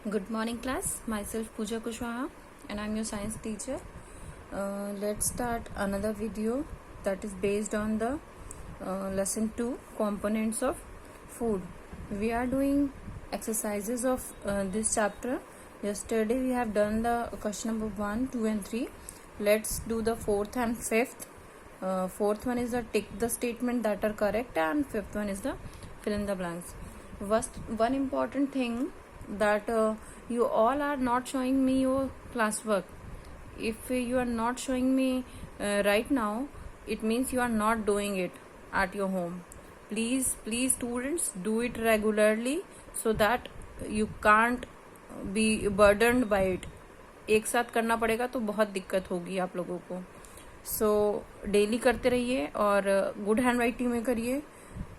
Good morning class, myself Pooja Kushwaha and I'm your science teacher. Let's start another video that is based on the lesson 2 components of food. We are doing exercises of this chapter. Yesterday we have done the question number 1, 2 and 3. Let's do the fourth and fifth. Fourth one is the tick the statement that are correct and fifth one is the fill in the blanks. One important thing that you all are not showing me your classwork. If you are not showing me right now, it means you are not doing it at your home. Please students, do it regularly so that you can't be burdened by it. एक साथ करना पड़ेगा तो बहुत दिक्कत होगी आप लोगों को. सो डेली करते रहिए और गुड हैंड राइटिंग में करिए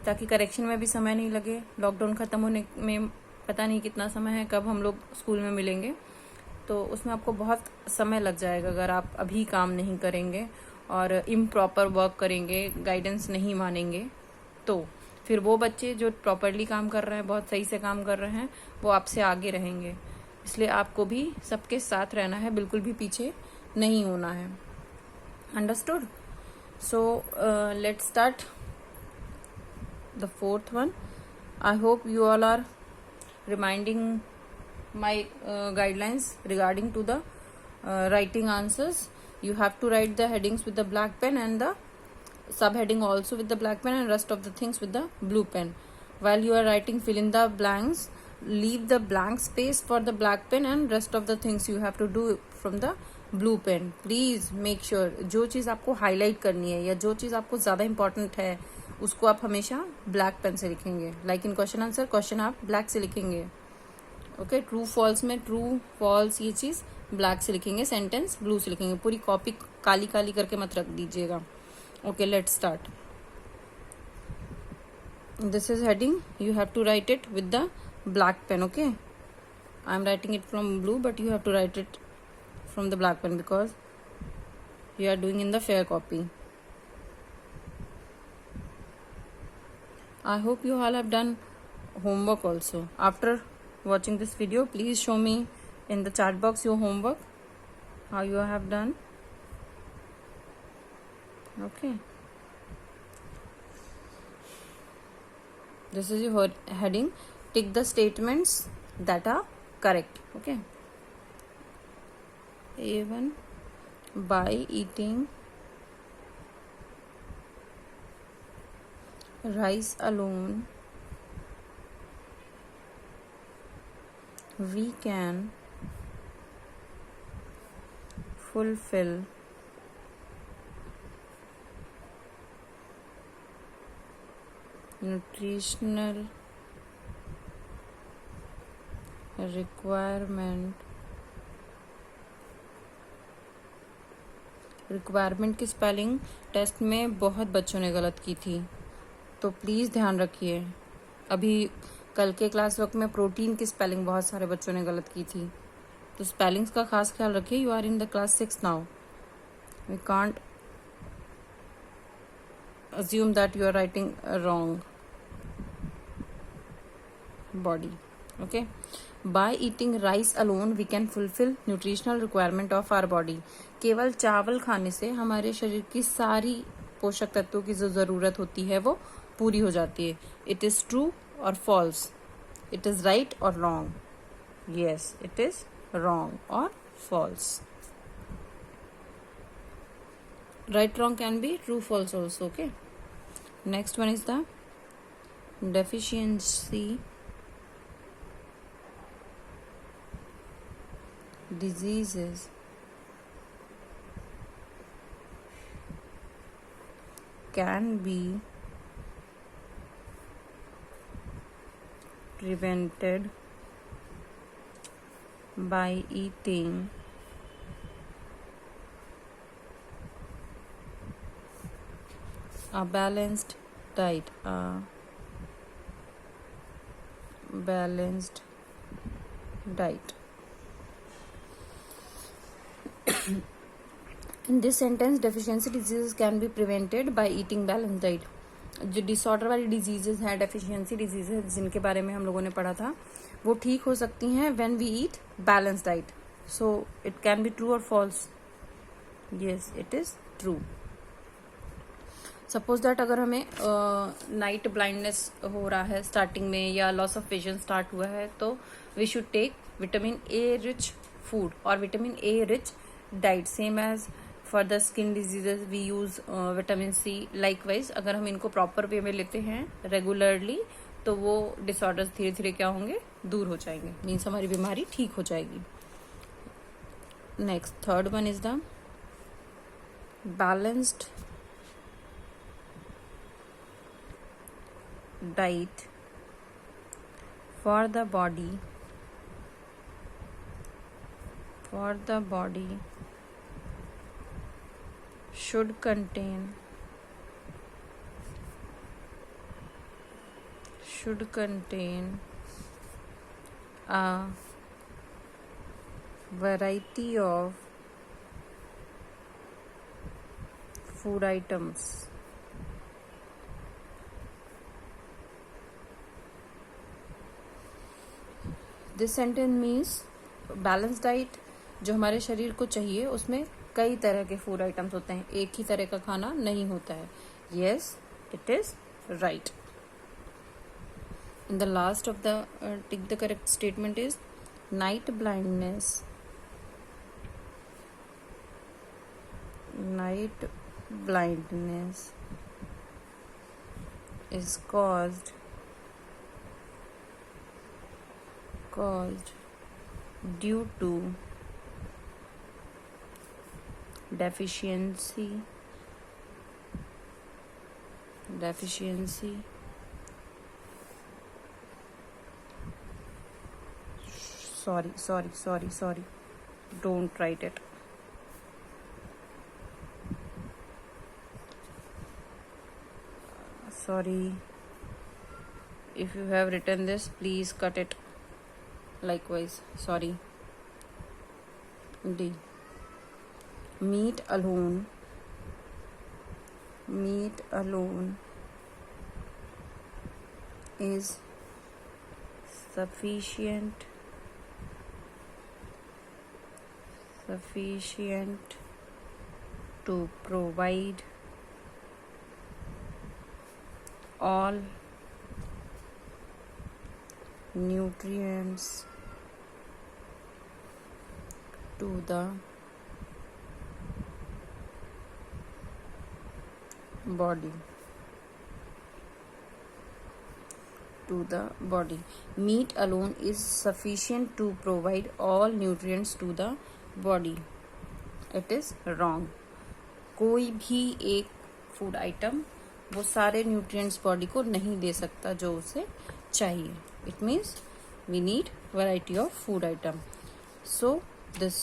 ताकि करेक्शन में भी समय नहीं लगे. लॉकडाउन ख़त्म होने में पता नहीं कितना समय है, कब हम लोग स्कूल में मिलेंगे, तो उसमें आपको बहुत समय लग जाएगा अगर आप अभी काम नहीं करेंगे और इम्प्रॉपर वर्क करेंगे, गाइडेंस नहीं मानेंगे. तो फिर वो बच्चे जो प्रॉपरली काम कर रहे हैं, बहुत सही से काम कर रहे हैं, वो आपसे आगे रहेंगे. इसलिए आपको भी सबके साथ रहना है, बिल्कुल भी पीछे नहीं होना है. Understood? So let's start the fourth one. I hope you all are reminding my guidelines regarding to the writing answers. You have to write the headings with the black pen and the subheading also with the black pen and rest of the things with the blue pen. While you are writing, fill in the blanks, leave the blank space for the black pen and rest of the things you have to do from the blue pen. Please make sure जो चीज़ आपको highlight करनी है या जो चीज़ आपको ज़्यादा important है उसको आप हमेशा ब्लैक पेन से लिखेंगे. Like in question answer, question आप ब्लैक से लिखेंगे. ओके, ट्रू फॉल्स में ट्रू फॉल्स ये चीज़ ब्लैक से लिखेंगे, सेंटेंस ब्लू से लिखेंगे. पूरी कॉपी काली काली करके मत रख दीजिएगा. Okay, let's start. This is heading, you have to write it with the black pen. Okay, I am writing it from blue but you have to write it from the black pen because you are doing in the fair copy. I hope you all have done homework also. After watching this video, please show me in the chat box your homework, how you have done. Okay. This is your heading. Tick the statements that are correct. Okay. A1, by eating rice alone we can fulfill nutritional requirement की spelling test में बहुत बच्चों ने गलत की थी, तो please ध्यान रखिए. अभी कल के क्लास वर्क में प्रोटीन की स्पेलिंग बहुत सारे बच्चों ने गलत की थी, तो स्पेलिंग्स का खास ख्याल रखिए. You are in the class 6 now. We can't assume that you are writing a wrong body. Okay, by eating rice alone we can fulfill nutritional requirement of our body. केवल चावल खाने से हमारे शरीर की सारी पोषक तत्वों की जो ज़रूरत होती है वो पूरी हो जाती है. इट इज़ ट्रू और फॉल्स, इट इज़ राइट और wrong. Yes, it is wrong और false. right wrong can be true false also. Okay, next one is the deficiency diseases can be prevented by eating a balanced diet. In this sentence, deficiency diseases can be prevented by eating balanced diet. जो disorder वाली diseases हैं, deficiency diseases जिनके बारे में हम लोगों ने पढ़ा था, वो ठीक हो सकती हैं when we eat balance diet. So it can be true और false. Yes, it is true. Suppose that अगर हमें नाइट ब्लाइंडनेस हो रहा है स्टार्टिंग में, या लॉस ऑफ विजन स्टार्ट हुआ है, तो we should take vitamin A rich food और vitamin A rich diet. Same as for the skin diseases we use vitamin C. Likewise अगर हम इनको प्रॉपर वे में लेते हैं रेगुलरली, तो वो डिसऑर्डर्स धीरे धीरे क्या होंगे, दूर हो जाएंगे. मीन्स हमारी बीमारी ठीक हो जाएगी. Next, third one is the balanced diet for the body should contain a variety of food items. This sentence means balance diet जो हमारे शरीर को चाहिए उसमें कई तरह के फूड आइटम्स होते हैं, एक ही तरह का खाना नहीं होता है. Yes, it is right. In the last of the tick the correct statement is night blindness is caused due to deficiency sorry, don't write it. Sorry, if you have written this, please cut it. Likewise, sorry. D, meat alone is sufficient to provide all nutrients to the body. Meat alone is sufficient to provide all nutrients to the body. It is wrong. कोई भी एक food item वो सारे nutrients body को नहीं दे सकता जो उसे चाहिए. It means we need variety of food item. So this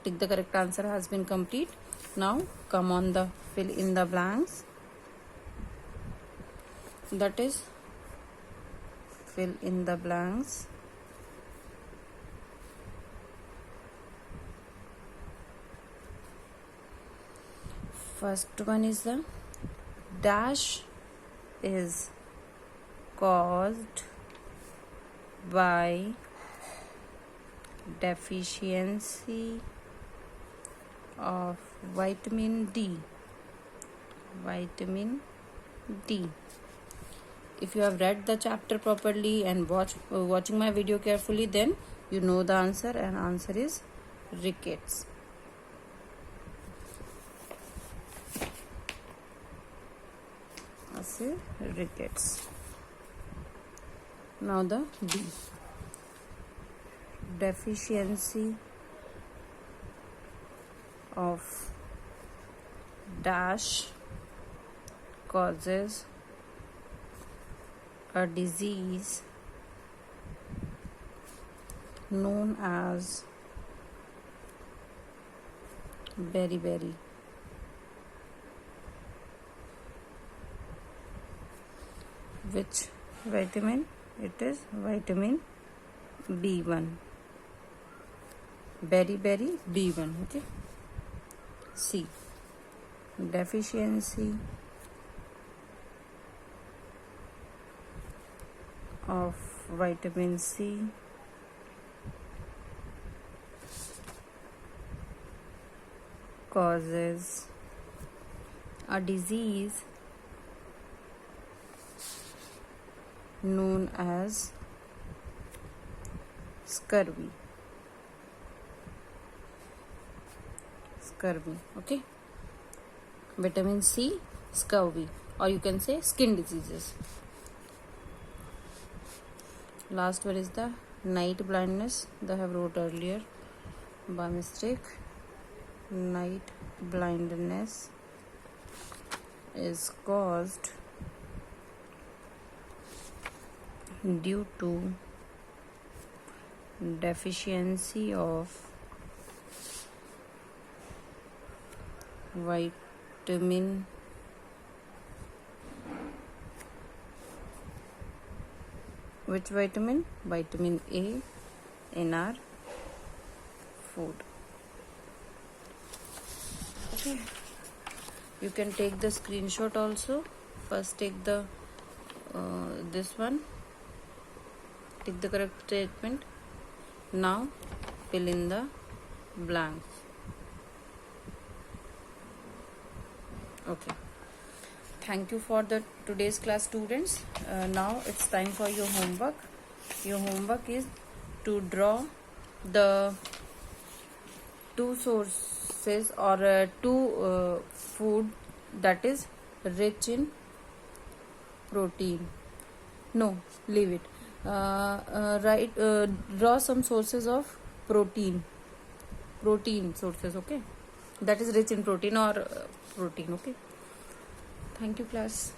tick the correct answer has been complete. Now come on the fill in the blanks. That is fill in the blanks. First one is the dash is caused by deficiency of vitamin D. If you have read the chapter properly and watching my video carefully, then you know the answer, and answer is rickets. Rickets. Now the D, deficiency of dash causes a disease known as beriberi. Which vitamin? It is vitamin B1. Beriberi B1. Okay. C, deficiency of vitamin C causes a disease known as scurvy. Okay, vitamin C, scurvy, or you can say skin diseases. Last one is the night blindness that I have wrote earlier by mistake. Night blindness is caused due to deficiency of vitamin which vitamin? Vitamin A in our food. Okay, you can take the screenshot also. First take the this one, take the correct statement. Now fill in the blanks. Okay, thank you for the today's class, students. Now it's time for your homework. Your homework is to draw the two sources or two food that is rich in protein. No, leave it. Draw some sources of protein sources, okay, that is rich in protein or protein. Okay, thank you, class.